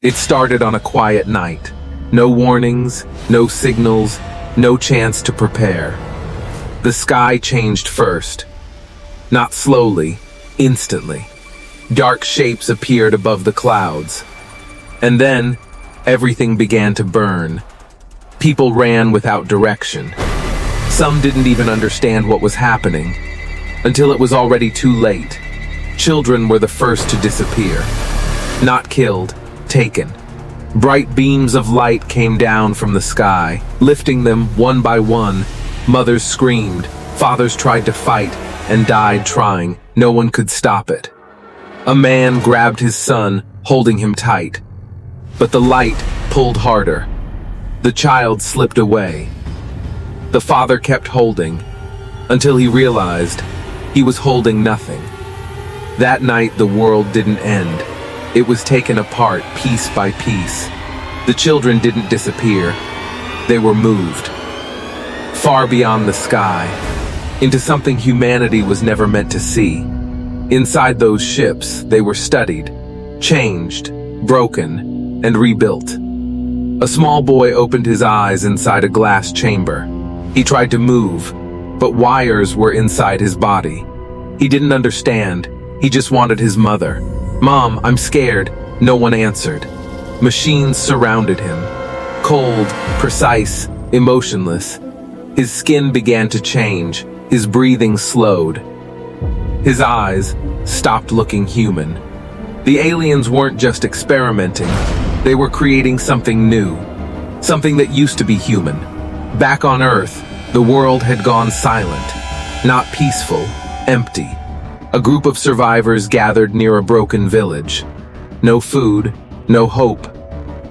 It started on a quiet night. No warnings, no signals, no chance to prepare. The sky changed first. Not slowly, instantly. Dark shapes appeared above the clouds. And then, everything began to burn. People ran without direction. Some didn't even understand what was happening, until it was already too late. Children were the first to disappear. Not killed, taken. Bright beams of light came down from the sky, lifting them one by one. Mothers screamed, fathers tried to fight, and died trying. No one could stop it. A man grabbed his son, holding him tight. But the light pulled harder. The child slipped away. The father kept holding, until he realized he was holding nothing. That night the world didn't end. It was taken apart piece by piece. The children didn't disappear. They were moved. Far beyond the sky, into something humanity was never meant to see. Inside those ships, they were studied, changed, broken, and rebuilt. A small boy opened his eyes inside a glass chamber. He tried to move, but wires were inside his body. He didn't understand. He just wanted his mother. "Mom, I'm scared." No one answered. Machines surrounded him. Cold, precise, emotionless. His skin began to change. His breathing slowed. His eyes stopped looking human. The aliens weren't just experimenting. They were creating something new. Something that used to be human. Back on Earth, the world had gone silent. Not peaceful, empty. A group of survivors gathered near a broken village. No food, no hope,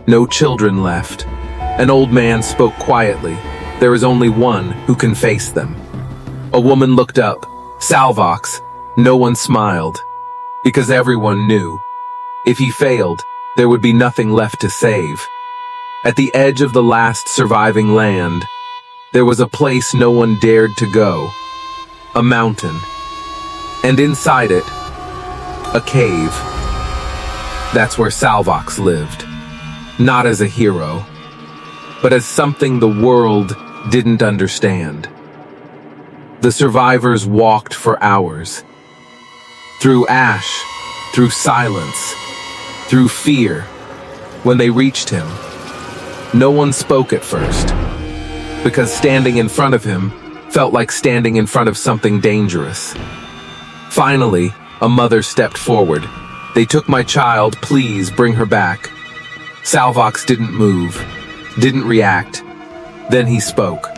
no children left. An old man spoke quietly. There is only one who can face them. A woman looked up. Salvox. No one smiled, because everyone knew. If he failed, there would be nothing left to save. At the edge of the last surviving land, there was a place no one dared to go. A mountain. And inside it, a cave. That's where Salvox lived. Not as a hero, but as something the world didn't understand. The survivors walked for hours. Through ash, through silence, through fear. When they reached him, no one spoke at first, because standing in front of him felt like standing in front of something dangerous. Finally, a mother stepped forward. "They took my child, please bring her back." Salvox didn't move, didn't react. Then he spoke.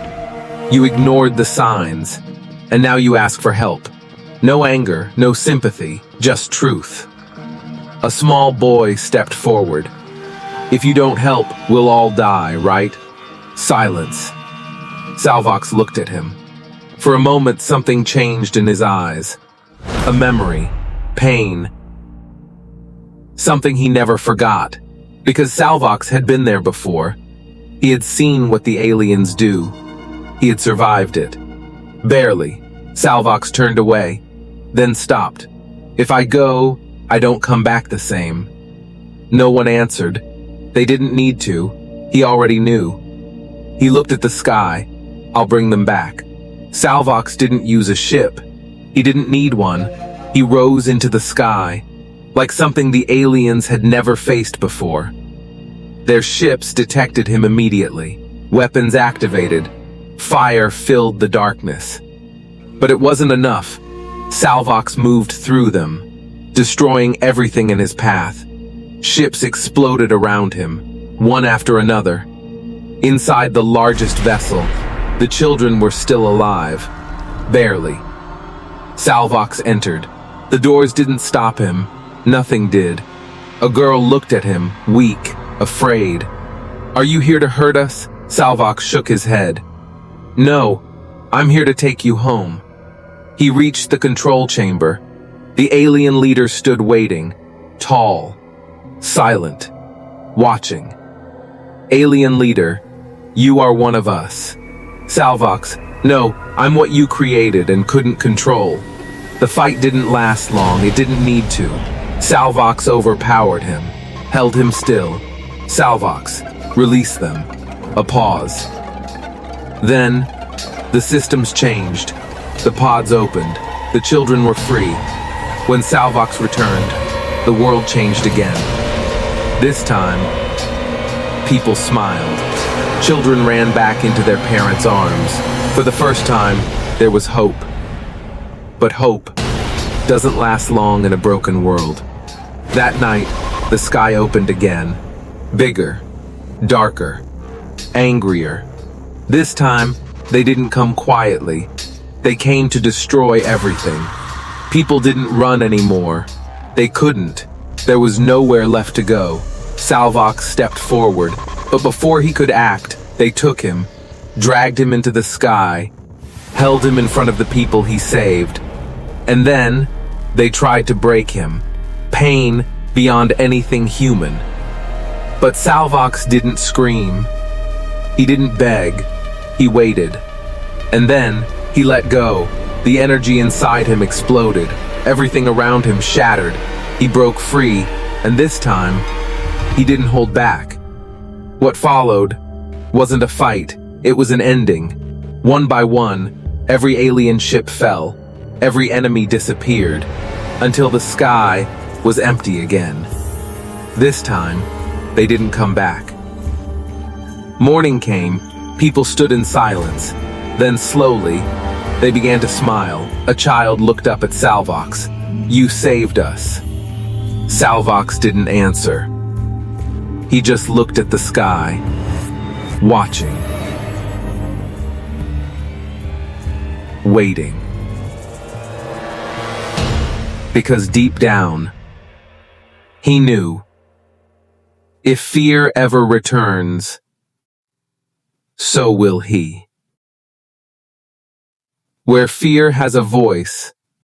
"You ignored the signs, and now you ask for help. No anger, no sympathy, just truth." A small boy stepped forward. "If you don't help, we'll all die, right?" Silence. Salvox looked at him. For a moment, something changed in his eyes. A memory, pain, something he never forgot, because Salvox had been there before. He had seen what the aliens do. He had survived it. Barely. Salvox turned away, then stopped. "If I go, I don't come back the same." No one answered. They didn't need to. He already knew. He looked at the sky. "I'll bring them back." Salvox didn't use a ship. He didn't need one. He rose into the sky, like something the aliens had never faced before. Their ships detected him immediately. Weapons activated. Fire filled the darkness. But it wasn't enough. Salvox moved through them, destroying everything in his path. Ships exploded around him, one after another. Inside the largest vessel, the children were still alive. Barely. Salvox entered. The doors didn't stop him. Nothing did. A girl looked at him, weak, afraid. "Are you here to hurt us?" Salvox shook his head. "No, I'm here to take you home." He reached the control chamber. The alien leader stood waiting, tall, silent, watching. "Alien leader, you are one of us." Salvox, "No, I'm what you created and couldn't control." The fight didn't last long. It didn't need to. Salvox overpowered him. held him still. Salvox, release them. A pause. Then, the systems changed. The pods opened. The children were free. When Salvox returned, the world changed again. This time, people smiled. Children ran back into their parents' arms. For the first time, there was hope. But hope doesn't last long in a broken world. That night, the sky opened again. Bigger, darker, angrier. This time, they didn't come quietly. They came to destroy everything. People didn't run anymore. They couldn't. There was nowhere left to go. Salvox stepped forward, but before he could act, they took him, dragged him into the sky, held him in front of the people he saved. And then, they tried to break him. Pain beyond anything human. But Salvox didn't scream. He didn't beg. He waited. And then, he let go. The energy inside him exploded. Everything around him shattered. He broke free, and this time, he didn't hold back. What followed wasn't a fight, it was an ending. One by one, every alien ship fell. Every enemy disappeared, until the sky was empty again. This time, they didn't come back. Morning came, people stood in silence. Then slowly, they began to smile. A child looked up at Salvox. "You saved us." Salvox didn't answer. He just looked at the sky, watching, waiting. Because deep down, he knew, if fear ever returns, so will he. Where fear has a voice,